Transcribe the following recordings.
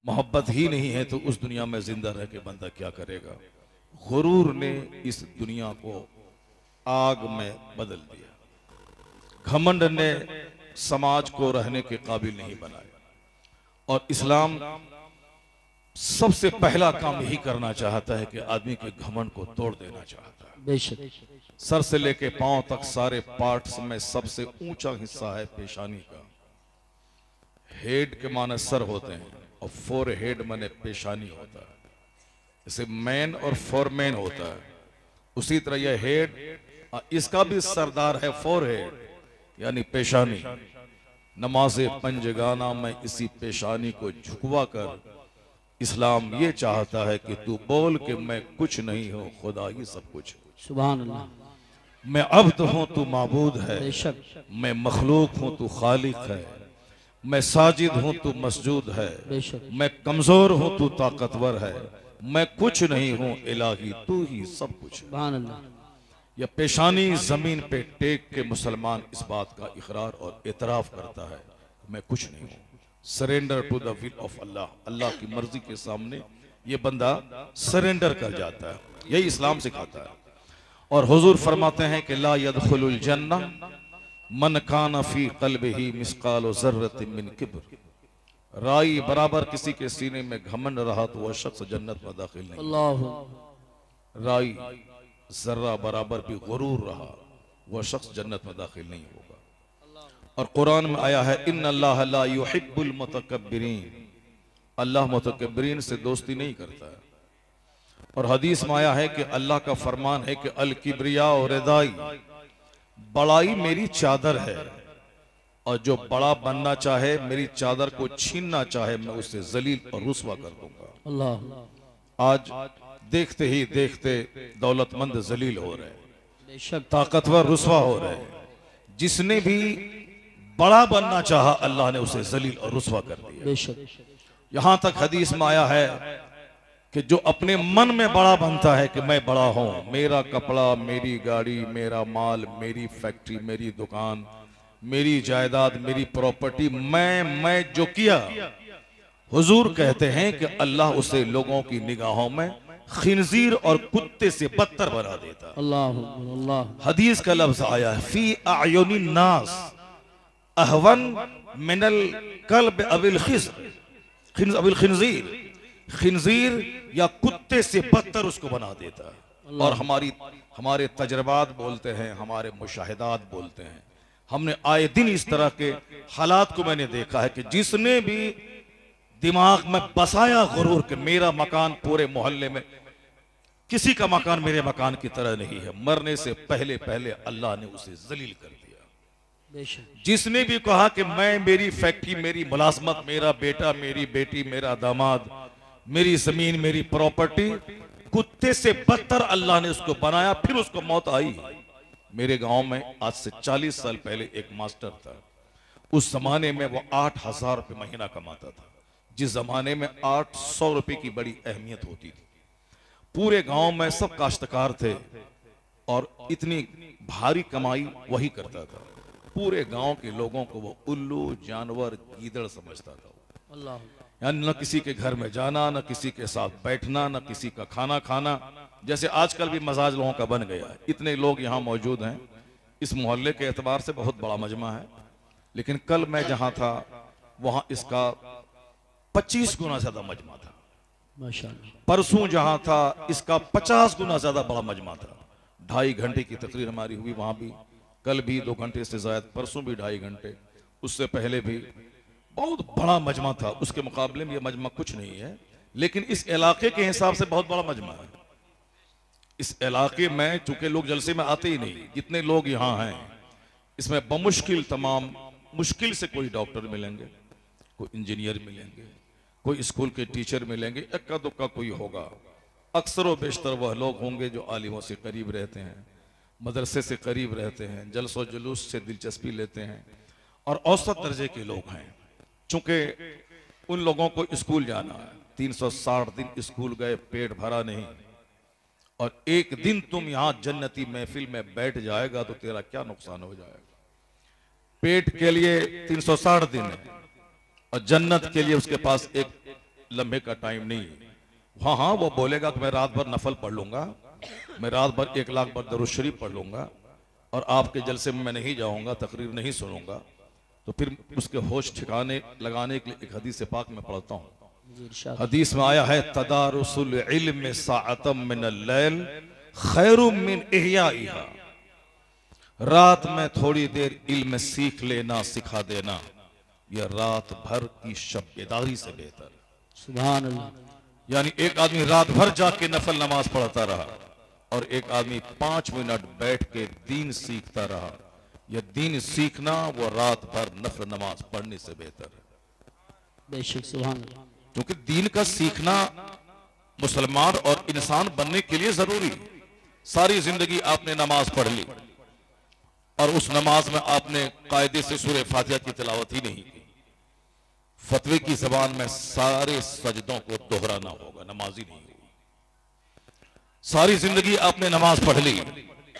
मोहब्बत ही नहीं है तो उस दुनिया में जिंदा रह के बंदा क्या करेगा। गुरूर ने इस दुनिया को आग में बदल दिया। घमंड ने समाज को रहने के काबिल नहीं बनाया। और इस्लाम सबसे पहला काम यही करना चाहता है कि आदमी के घमंड को तोड़ देना चाहता है। बेशक सर से लेके पांव तक सारे पार्ट्स में सबसे ऊंचा हिस्सा है पेशानी का। हेड के माने सर होते हैं और फोर हेड माने पेशानी होता है। जैसे मैन और फोरमैन होता है, उसी तरह यह हेड, इसका भी सरदार है फोर हेड यानी पेशानी। नमाज़े पंजगाना में इसी पेशानी को झुकवा कर इस्लाम ये चाहता है कि तू बोल कि मैं कुछ नहीं हूं, खुदा ही सब कुछ। सुभान अल्लाह। मैं अब्द हूं तू माबूद है, बेशक मैं मखलूक हूं तू खालिक है, मैं साजिद हूं तू मसजूद है, बेशक मैं कमजोर हूं तू ताकतवर है, मैं कुछ नहीं हूं इलाही तू ही सब कुछ है। सुभान अल्लाह। यह पेशानी जमीन पे टेक के मुसलमान इस बात का इकरार और एतराफ करता है मैं कुछ नहीं हूं। Surrender to the will of Allah, Allah की मर्जी के सामने ये बंदा सरेंडर कर जाता है। यही इस्लाम सिखाता है। और हुजूर फरमाते हैं कि ला यदखुलुल जन्नह मन कान फी क़ल्बिही मिस्काल ज़र्रतिन मिन किब्र। राई बराबर किसी के सीने में घमंड रहा तो वह शख्स जन्नत में दाखिल नहीं। अल्लाह। राई जर्रा बराबर भी गुरूर रहा वह शख्स जन्नत में दाखिल नहीं होगा। और कुरान में आया है इन्नल्लाह ला युहिब्बुल मुतकब्बिरीन, अल्लाह मुतकब्बिरीन से दोस्ती नहीं करता है। और हदीस में आया है कि अल्लाह का फरमान है कि अल किब्रिया और रिदाई, बड़ाई मेरी चादर है और जो बड़ा बनना चाहे मेरी चादर को छीनना चाहे मैं उसे जलील और रुस्वा कर दूंगा। अल्लाह। आज देखते ही देखते दौलतमंद जलील हो रहे हैं, बेशक ताकतवर रुस्वा हो रहे हैं। जिसने भी बड़ा बनना चाहा अल्लाह ने उसे जलील और रुस्वा कर दिया। बेशक यहां तक हदीस में आया है कि जो अपने मन में बड़ा बनता है कि मैं बड़ा हूं, मेरा कपड़ा, मेरी गाड़ी, मेरा माल, मेरी फैक्ट्री, मेरी दुकान, मेरी जायदाद, मेरी प्रॉपर्टी, मैं जो किया, हुजूर कहते हैं कि अल्लाह उसे लोगों की निगाहों में खिंजीर और कुत्ते से बदतर बना देता। अल्लाह अल्लाह। हदीस का लफ्ज आया है फी अयुनि नास अहवन मिनल कल्ब अबिल खिंजीर, खिंजीर या कुत्ते से बदतर उसको बना देता है। और हमारे तजर्बात बोलते हैं, हमारे मुशाहिदात बोलते हैं, हमने आए दिन इस तरह के हालात को मैंने देखा है कि जिसने भी दिमाग में बसाया गुरूर के मेरा मकान पूरे मोहल्ले में किसी का मकान मेरे मकान की तरह नहीं है, मरने से पहले पहले अल्लाह ने उसे जलील कर दिया। जिसने भी कहा कि मैं, मेरी फैक्ट्री, मेरी मुलाजमत, मेरा बेटा, मेरी बेटी, मेरा दामाद, मेरी जमीन, मेरी प्रॉपर्टी, कुत्ते से बदतर अल्लाह ने उसको बनाया। फिर उसको मौत आई। मेरे गांव में आज से 40 साल पहले एक मास्टर था। उस जमाने में वो 8,000 रुपये महीना कमाता था, जिस जमाने में 800 रुपये की बड़ी अहमियत होती थी। पूरे गांव में सब काश्तकार थे और इतनी भारी कमाई वही करता था। पूरे गांव के लोगों को वो उल्लू, जानवर, गीदड़ समझता था। अल्लाह। यानी न किसी के घर में जाना, न किसी के साथ बैठना, न किसी का खाना खाना। जैसे आजकल भी मजाज लोगों का बन गया है। इतने लोग यहाँ मौजूद हैं, इस मोहल्ले के एतबार से बहुत बड़ा मजमा है, लेकिन कल मैं जहां था वहां इसका 25 गुना ज्यादा मजमा था। माशाअल्लाह। परसों जहां था इसका 50 गुना ज्यादा बड़ा मजमा था। 2.5 घंटे की तकरीर हमारी हुई वहां भी, कल भी 2 घंटे से ज्यादा, परसों भी 2.5 घंटे, उससे पहले भी बहुत बड़ा मजमा था। उसके मुकाबले में ये मजमा कुछ नहीं है, लेकिन इस इलाके के हिसाब से बहुत बड़ा मजमा है। इस इलाके में चूंकि लोग जलसे में आते ही नहीं, जितने लोग यहाँ हैं इसमें बमुश्किल तमाम, मुश्किल से कोई डॉक्टर मिलेंगे, कोई इंजीनियर मिलेंगे, कोई स्कूल के टीचर मिलेंगे, इक्का दुक्का कोई होगा। अक्सर व बेशतर वह लोग होंगे जो आलिमों से करीब रहते हैं, मदरसे से करीब रहते हैं, जलसो जुलूस से दिलचस्पी लेते हैं और औसत दर्जे के लोग हैं। चूंकि उन लोगों को स्कूल जाना है, 360 दिन स्कूल गए, पेट भरा नहीं, और एक दिन तुम यहां जन्नती महफिल में बैठ जाएगा तो तेरा क्या नुकसान हो जाएगा। पेट के लिए 360 दिन है और जन्नत के लिए उसके पास एक लम्हे का टाइम नहीं। हाँ हाँ, वो बोलेगा कि मैं रात भर नफल पढ़ लूंगा, मैं रात भर 1 लाख बार दरूद शरीफ पढ़ लूंगा और आपके जलसे में मैं नहीं जाऊंगा, तकरीर नहीं सुनूंगा, तो फिर उसके होश ठिकाने लगाने के लिए एक हदीस पाक में पढ़ता हूँ। जी, इरशाद। हदीस में आया है, तदारुसुल इल्म साअतम मिनल लैल खैरुम मिन इहयाइहा। रात में थोड़ी देर इल्म सीख लेना, सिखा देना, यह रात भर की शब बेदारी से बेहतर। सुभान अल्लाह। यानी एक आदमी रात भर जाके नफल नमाज पढ़ता रहा और एक आदमी 5 मिनट बैठ के दीन सीखता रहा, यह दीन सीखना वो रात भर नफल नमाज पढ़ने से बेहतर है। बेशक सुभान अल्लाह। क्योंकि दीन का सीखना मुसलमान और इंसान बनने के लिए जरूरी है। सारी जिंदगी आपने नमाज पढ़ ली और उस नमाज में आपने कायदे से सूरह फातिहा की तिलावत ही नहीं की, फतवे की जबान में सारे सजदों को दोहराना होगा, नमाज ही नहीं होगी। सारी जिंदगी आपने नमाज पढ़ ली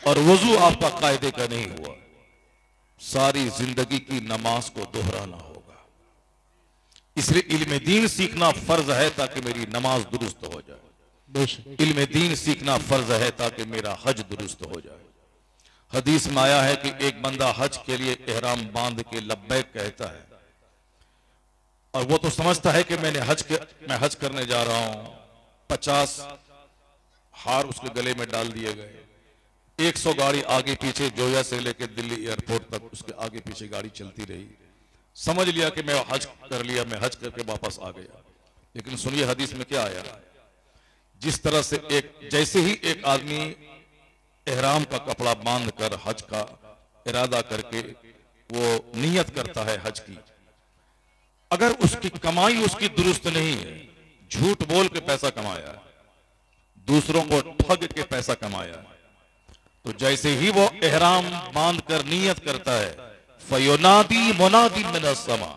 और वजू आपका कायदे का नहीं हुआ, सारी जिंदगी की नमाज को दोहराना होगा। इसलिए इल्म दीन सीखना फर्ज है ताकि मेरी नमाज दुरुस्त हो जाए, बेशक। इल्म दीन सीखना फर्ज है ताकि मेरा हज दुरुस्त हो जाए। हदीस में आया है कि एक बंदा हज के लिए एहराम बांध के लब्बैक कहता है और वो तो समझता है कि मैं हज करने जा रहा हूं। 50 हार उसके गले में डाल दिए गए, 100 गाड़ी आगे पीछे, जोया से लेकर दिल्ली एयरपोर्ट तक उसके आगे पीछे गाड़ी चलती रही। समझ लिया कि मैं हज कर लिया, मैं हज करके वापस आ गया। लेकिन सुनिए हदीस में क्या आया, जिस तरह से जैसे ही एक आदमी एहराम का कपड़ा बांध कर हज का इरादा करके वो नियत करता है हज की, अगर उसकी कमाई उसकी दुरुस्त नहीं है, झूठ बोल के पैसा कमाया, दूसरों को ठग के पैसा कमाया, तो जैसे ही वो एहराम बांध कर नियत करता है, फयुनादी मुनादी मिनस समा,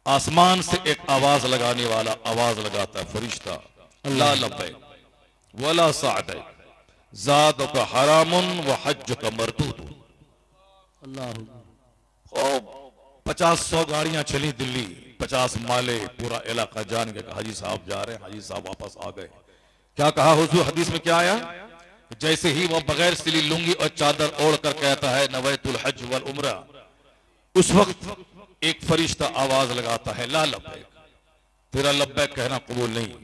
आसमान से एक आवाज लगाने वाला आवाज लगाता है, फरिश्ता, ला लब्बैक वला साअदैक ज़ाद का हरामुन व हज का मरदूद। अल्लाह। 50-100 गाड़ियां चली दिल्ली, 50 माले, पूरा इलाका जान गया हाजी साहब जा रहे हैं, हाजी साहब वापस आ गए। क्या कहा हुजूर, हदीस में क्या आया, जैसे ही वह बगैर सिली लुंगी और चादर ओढ़ कर कहता है नवैतुल हज वल उम्रा, उस वक्त एक फरिश्ता आवाज लगाता है, ला लब्बैक, तेरा लब्बैक कहना कबूल नहीं,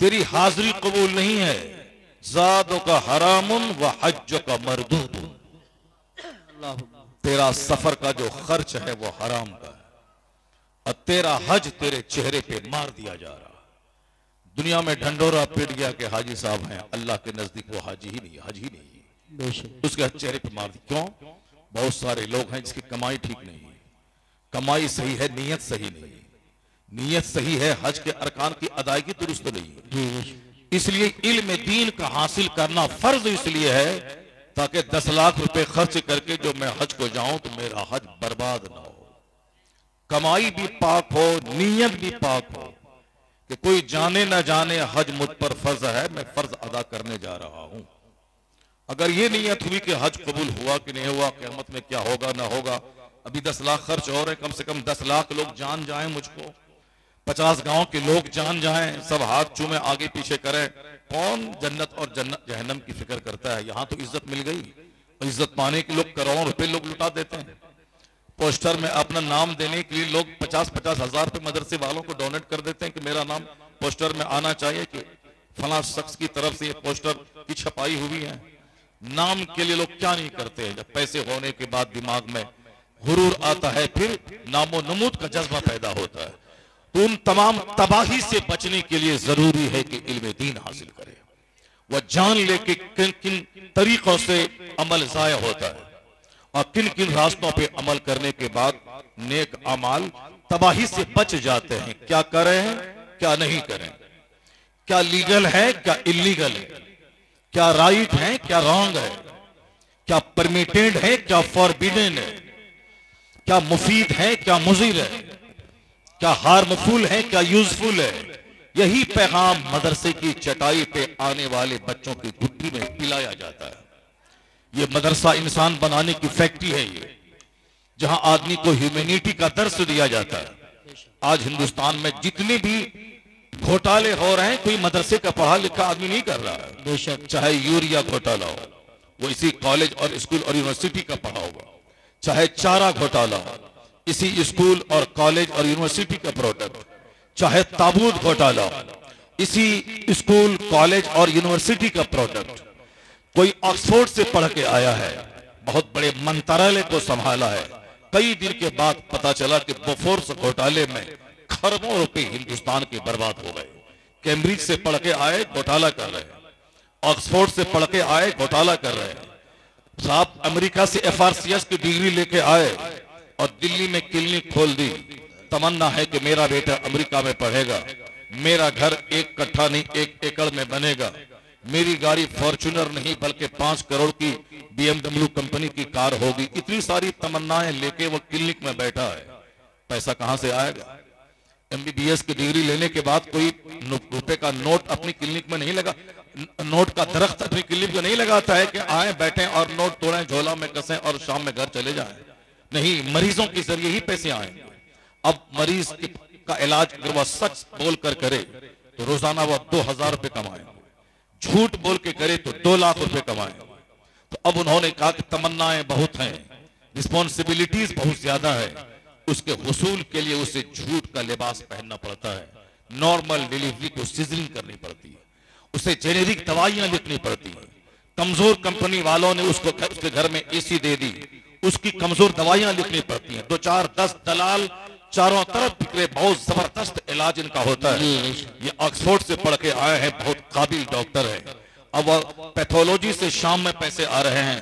तेरी हाजिरी कबूल नहीं है, ज़ादो का हरामुन व हज का मरदूद, तेरा सफर का जो खर्च है वो हराम का है और तेरा हज तेरे चेहरे पे मार दिया जा रहा। दुनिया में ढंडोरा पीट गया कि हाजी साहब हैं, अल्लाह के नजदीक वो हाजी ही नहीं, हज ही नहीं, उसके चेहरे पे मार दी। क्यों? बहुत सारे लोग हैं जिसकी कमाई ठीक नहीं है, कमाई सही है, नीयत सही नहीं है, नीयत सही है, हज के अरकान की अदायगी दुरुस्त नहीं है। इसलिए इल्म दीन का हासिल करना फर्ज इसलिए है ताकि 10 लाख रुपए खर्च करके जो मैं हज को जाऊं तो मेरा हज बर्बाद ना हो, कमाई भी पाक हो, नीयत भी पाक हो, कि कोई जाने ना जाने हज मुझ पर फर्ज है, मैं फर्ज अदा करने जा रहा हूं। अगर ये नीयत हुई कि हज कबूल हुआ कि नहीं हुआ, क़यामत में क्या होगा ना होगा, अभी 10 लाख खर्च हो रहे, कम से कम 10 लाख लोग जान जाएं मुझको, 50 गांव के लोग जान जाएं, सब हाथ चूमे आगे पीछे करें, कौन जन्नत और जहन्नम की फिक्र करता है। यहां तो इज्जत मिल गई, इज्जत पाने के लोग करोड़ों रुपए लोग लुटा देते हैं। पोस्टर में अपना नाम देने के लिए लोग 50-50 हजार रुपए मदरसे वालों को डोनेट कर देते हैं कि मेरा नाम पोस्टर में आना चाहिए, कि फला शख्स की तरफ से ये पोस्टर की छपाई हुई है। नाम के लिए लोग क्या नहीं करते हैं, जब पैसे होने के बाद दिमाग में गुरूर आता है, फिर नामो नमूद का जज्बा पैदा होता है। तो उन तमाम तबाही से बचने के लिए जरूरी है कि इल्म दीन हासिल करे, वह जान ले कि किन किन तरीकों से अमल जाया होता है और किन किन रास्तों पे अमल करने के बाद नेक अमाल तबाही से बच जाते हैं। क्या करें क्या नहीं करें, क्या लीगल है क्या इलीगल है, क्या राइट है क्या रॉन्ग है, क्या परमिटेड है क्या फॉरबिडन है, क्या मुफीद है क्या मुज़िर है, क्या हार्मफुल है क्या यूजफुल है। यही पैगाम मदरसे की चटाई पे आने वाले बच्चों की गुट्ठी में पिलाया जाता है। ये मदरसा इंसान बनाने की फैक्ट्री है, ये जहां आदमी को ह्यूमैनिटी का दर्स दिया जाता है, आज हिंदुस्तान में जितने भी घोटाले हो रहे हैं कोई मदरसे का पढ़ा लिखा आदमी नहीं कर रहा है। बेशक। चाहे यूरिया घोटाला हो, वो इसी कॉलेज और स्कूल और यूनिवर्सिटी का पढ़ा होगा। चाहे चारा घोटाला हो, इसी स्कूल और कॉलेज और यूनिवर्सिटी का प्रोडक्ट। चाहे ताबूत घोटाला हो, इसी स्कूल कॉलेज और यूनिवर्सिटी का प्रोडक्ट। कोई ऑक्सफोर्ड से पढ़ के आया है, बहुत बड़े मंत्रालय को संभाला है, कई दिन के बाद पता चला कि बोफोर्स घोटाले में खरबों रुपए हिंदुस्तान के बर्बाद हो गए। कैम्ब्रिज से पढ़ के आए, घोटाला कर रहे हैं। ऑक्सफोर्ड से पढ़ के आए, घोटाला कर रहे हैं। साहब अमेरिका से FRCS की डिग्री लेके आए और दिल्ली में क्लिनिक खोल दी। तमन्ना है कि मेरा बेटा अमेरिका में पढ़ेगा, मेरा घर 1 कट्ठा नहीं 1 एकड़ में बनेगा, मेरी गाड़ी फॉर्च्यूनर नहीं बल्कि 5 करोड़ की BMW कंपनी की कार होगी। इतनी सारी तमन्नाएं लेके वो क्लिनिक में बैठा है। पैसा कहां से आएगा? MBBS की डिग्री लेने के बाद कोई रुपए का नोट अपनी क्लिनिक में नहीं लगा, नोट का दरख्त अपनी क्लिनिक में नहीं लगाता है कि आए बैठे और नोट तोड़ें, झोला में कसें और शाम में घर चले जाएं। नहीं, मरीजों के जरिए ही पैसे आएंगे। अब मरीज का इलाज अगर वह सच बोल कर करे तो रोजाना वह 2000 रुपए कमाएंगे, झूठ बोल के करे तो 2 लाख रुपए कमाएंगे। तो अब उन्होंने कहा कि तमन्नाएं बहुत हैं, रिस्पॉन्सिबिलिटीज बहुत ज्यादा है, उसके हुसूल के लिए उसे झूठ का लिबास पहनना पड़ता है, नॉर्मल डिलीवरी को सिजलिंग करनी पड़ती है, उसे जेनेरिक दवाइयां लिखनी पड़ती है। कमजोर कंपनी वालों ने उसको उसके घर में AC दे दी, उसकी कमजोर दवाइयां लिखनी पड़ती हैं। 2 4 10 दलाल चारों तरफ बिखरे, बहुत जबरदस्त इलाज इनका होता है। ये ऑक्सफोर्ड से पढ़ के आए हैं, बहुत काबिल डॉक्टर है। अब पैथोलॉजी से शाम में पैसे आ रहे हैं,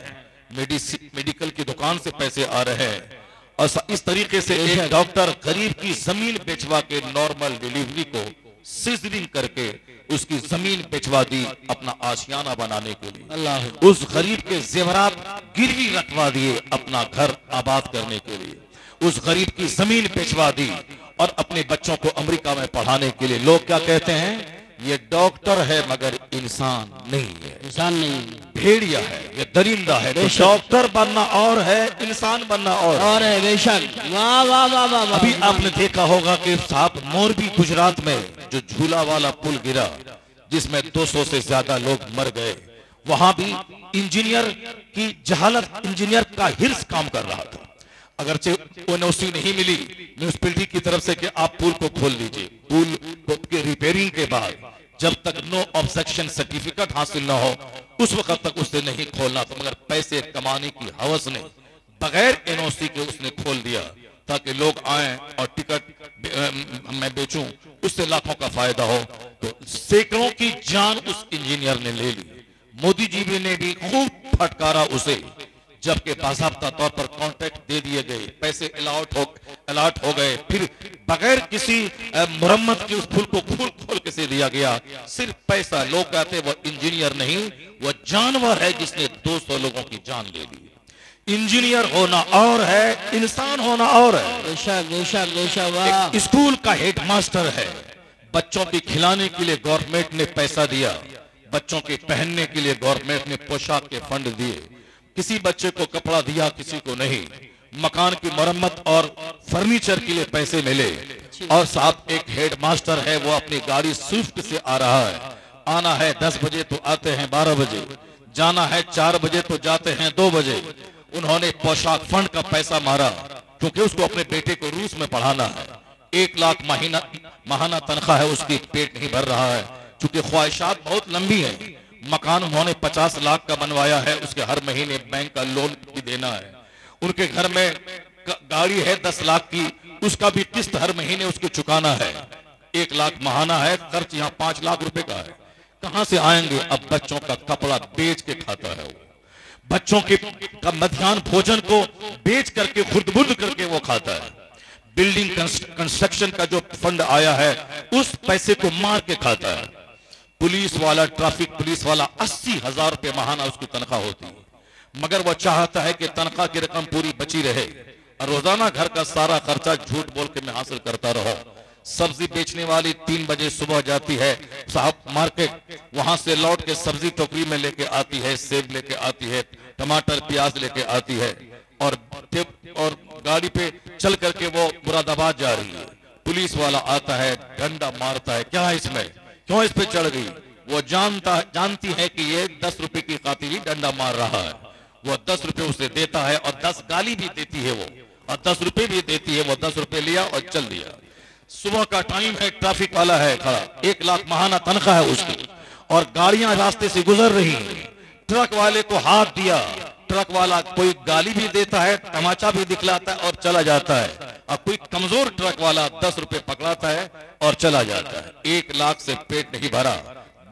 मेडिकल की दुकान से पैसे आ रहे हैं। और इस तरीके से एक डॉक्टर गरीब की जमीन बेचवा के नॉर्मल डिलीवरी को सिजलिंग करके उसकी जमीन बेचवा दी अपना आशियाना बनाने के लिए। अल्लाह। उस गरीब के जेवरात गिरवी रखवा दिए अपना घर आबाद करने के लिए। उस गरीब की जमीन बेचवा दी और अपने बच्चों को अमेरिका में पढ़ाने के लिए। लोग क्या कहते हैं? ये डॉक्टर है मगर इंसान नहीं है, इंसान नहीं, भेड़िया है, ये दरिंदा है। तो डॉक्टर बनना और है, इंसान बनना और है। बेशक। वाह वाह वाह वाह वाह। अभी आपने देखा होगा कि साहब मोरबी गुजरात में जो झूला वाला पुल गिरा जिसमें 200 से ज्यादा लोग मर गए, वहां भी इंजीनियर की जहालत, इंजीनियर का हिर्स काम कर रहा था। अगरचे NOC नहीं मिली म्यूनिसिपैलिटी की तरफ से कि आप पुल को खोल लीजिए, पुल के रिपेयरिंग के बाद जब तक नो ऑब्जेक्शन सर्टिफिकेट हासिल ना हो उस वक्त तक उसे नहीं खोलना था। मगर पैसे कमाने की हवस ने बगैर NOC के उसने खोल दिया ताकि लोग आए और टिकट मैं बेचूं, उससे लाखों का फायदा हो। तो सैकड़ों की जान उस इंजीनियर ने ले ली। मोदी जी ने भी खूब फटकारा उसे, जबकि बाज़ाब्ता तौर पर कॉन्ट्रैक्ट दे दिए गए, पैसे अलॉट हो गए, फिर बगैर किसी मुरम्मत के उस पुल को खोल के से दिया गया। सिर्फ पैसा। लोग कहते वो इंजीनियर नहीं, वो जानवर है जिसने 200 लोगों की जान ले ली। इंजीनियर होना और है, इंसान होना और है। बेशक बेशक बेशक। वाह। स्कूल का हेडमास्टर है, बच्चों के खिलाने के लिए गवर्नमेंट ने पैसा दिया, बच्चों के पहनने के लिए गवर्नमेंट ने पोशाक के फंड दिए, किसी बच्चे को कपड़ा दिया किसी को नहीं, मकान की मरम्मत और फर्नीचर के लिए पैसे मिले। और साहब एक हेडमास्टर है, वो अपनी गाड़ी स्विफ्ट से आ रहा है, आना है 10 बजे तो आते हैं 12 बजे, जाना है 4 बजे तो जाते हैं 2 बजे। उन्होंने पोशाक फंड का पैसा मारा क्योंकि उसको अपने बेटे को रूस में पढ़ाना है। 1 लाख माहाना तनख्वाह है उसकी, पेट नहीं भर रहा है। चूंकि ख्वाहिशात बहुत लंबी है, मकान उन्होंने 50 लाख का बनवाया है, उसके हर महीने बैंक का लोन भी देना है। उनके घर में गाड़ी है 10 लाख की, उसका भी किस्त हर महीने उसको चुकाना है। 1 लाख माहाना है, खर्च यहाँ 5 लाख रुपए का है। कहां से आएंगे? अब बच्चों का कपड़ा बेच के खाता है वो, बच्चों के मध्याह्न भोजन को बेच करके खुर्द-बुर्द करके वो खाता है। बिल्डिंग कंस्ट्रक्शन का जो फंड आया है उस पैसे को मार के खाता है। पुलिस वाला, ट्रैफिक पुलिस वाला 80,000 रुपए माहाना उसकी तनख्वाह होती है, मगर वह चाहता है कि तनख्वाह की रकम पूरी बची रहे और रोजाना घर का सारा खर्चा झूठ बोल के मैं हासिल करता रहो। सब्जी बेचने वाली 3 बजे सुबह जाती है साहब मार्केट, वहां से लौट के सब्जी टोकरी में लेके आती है, सेब लेके आती है, टमाटर प्याज लेके आती है और गाड़ी पे चल करके वो मुरादाबाद जा रही है। पुलिस वाला आता है, डंडा मारता है, क्या है इसमें, क्यों इस पे चढ़ गई? वो जानती है कि ये 10 रुपए की खातिर ही डंडा मार रहा है। वो 10 रुपए उसे देता है और 10 गाली भी देती है वो, और 10 रुपए भी देती है। वो 10 रुपए लिया और चल दिया। सुबह का टाइम है, ट्रैफिक वाला है खड़ा, 1 लाख महाना तनख्वाह है उसकी, और गाड़ियां रास्ते से गुजर रही हैं। ट्रक वाले को हाथ दिया, ट्रक वाला कोई गाली भी देता है, तमाचा भी दिखलाता है और चला जाता है। और कोई कमजोर ट्रक वाला 10 रुपए पकड़ाता है और चला जाता है। 1 लाख से पेट नहीं भरा,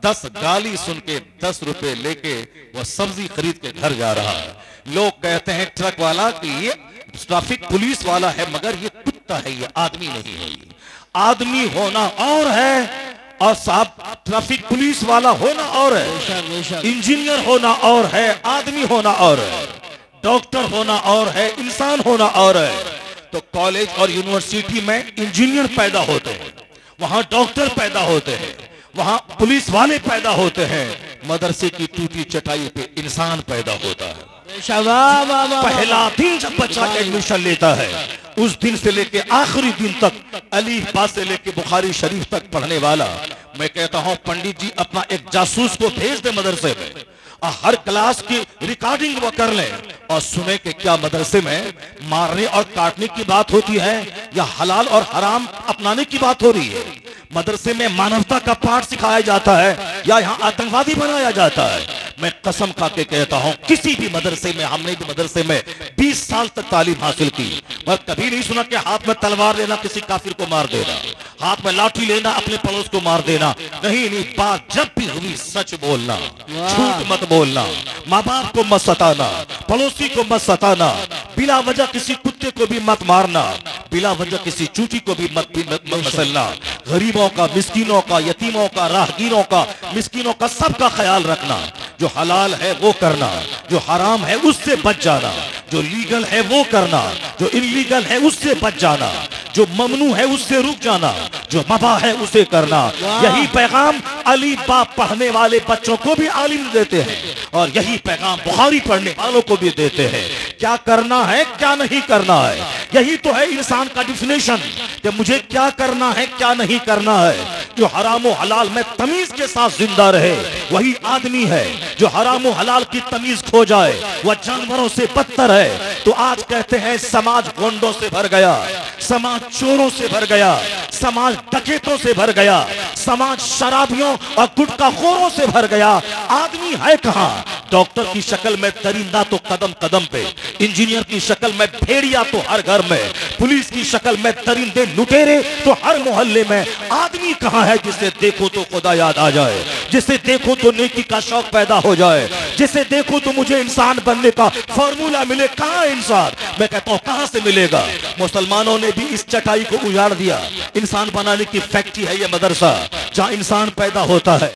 10 गाली सुन के 10 रुपए लेके वह सब्जी खरीद के घर जा रहा है। लोग कहते हैं ट्रक वाला कि ये ट्रैफिक पुलिस वाला है, मगर ये कुत्ता है, ये आदमी नहीं है। ये आदमी होना और है और साहब ट्रैफिक पुलिस वाला होना और है, इंजीनियर होना और है, आदमी होना और है, डॉक्टर होना और है, इंसान होना और है। तो कॉलेज और यूनिवर्सिटी में इंजीनियर पैदा होते हैं, वहां डॉक्टर पैदा होते हैं, वहां पुलिस वाले पैदा होते हैं। मदरसे की टूटी चटाई पे इंसान पैदा होता है। पहला दिन जब बच्चा एडमिशन लेता है, उस दिन से लेके आखिरी दिन तक, अलीफ बा से लेके बुखारी शरीफ तक पढ़ने वाला, मैं कहता हूं पंडित जी अपना एक जासूस को भेज दे मदरसे में, और हर क्लास की रिकॉर्डिंग वो कर ले और सुने कि क्या मदरसे में मारने और काटने की बात होती है या हलाल और हराम अपनाने की बात हो रही है। मदरसे में मानवता का पाठ सिखाया जाता है या यहाँ आतंकवादी बनाया जाता है। मैं कसम खा के कहता हूँ, किसी भी मदरसे में, हमने भी मदरसे में 20 साल तक तालीम हासिल की, पर कभी नहीं सुना कि हाथ में तलवार लेना किसी काफिर को मार देना, हाथ में लाठी लेना अपने पड़ोस को मार देना। नहीं, बात जब भी हुई सच बोलना, झूठ मत बोलना, माँ बाप को मत सताना, पड़ोसी को मत सताना, बिला वजह किसी कुत्ते को भी मत मारना, बिला वजह किसी चूटी को भी मत मसलना। गरीबों का, मिस्कीनों का, यतीमों का, राहगीरों का, मिस्कीनों का, सबका ख्याल रखना। जो हलाल है वो करना, जो हराम है उससे बच जाना, जो लीगल है वो करना, जो इलीगल है उससे बच जाना, जो ममनू है उससे रुक जाना, जो मबा है उसे करना। यही पैगाम अली बाप पढ़ने वाले बच्चों को भी आलिम देते हैं, और यही पैगाम बुखारी पढ़ने वालों को भी देते हैं। क्या करना है, क्या नहीं करना है, यही तो है इंसान का डिफिनेशन, कि मुझे क्या करना है, क्या नहीं करना है। जो हराम और हलाल में तमीज के साथ जिंदा रहे वही आदमी है। जो हराम और हलाल की तमीज खो जाए वह जानवरों से बदतर है। तो आज कहते हैं समाज गुंडों से भर गया, समाज चोरों से भर गया, समाज डकैतों से भर गया, समाज शराबियों और गुटखाखोरों से भर गया। आदमी है कहाँ? डॉक्टर की शक्ल में दरिंदा तो कदम कदम पे, इंजीनियर की शक्ल में भेड़िया तो हर घर में, पुलिस की शक्ल में दरिंदे लुटेरे तो हर मोहल्ले में। आदमी कहाँ है जिसे देखो तो खुदा याद आ जाए, जिसे देखो तो नेकी का शौक पैदा हो जाए, जिसे देखो तो मुझे इंसान बनने का फॉर्मूला मिले। कहाँ इंसान? मैं कहता हूँ कहाँ से मिलेगा? मुसलमानों ने भी इस चटाई को उजाड़ दिया। इंसान बनाने की फैक्ट्री है ये मदरसा, जहाँ इंसान पैदा होता है।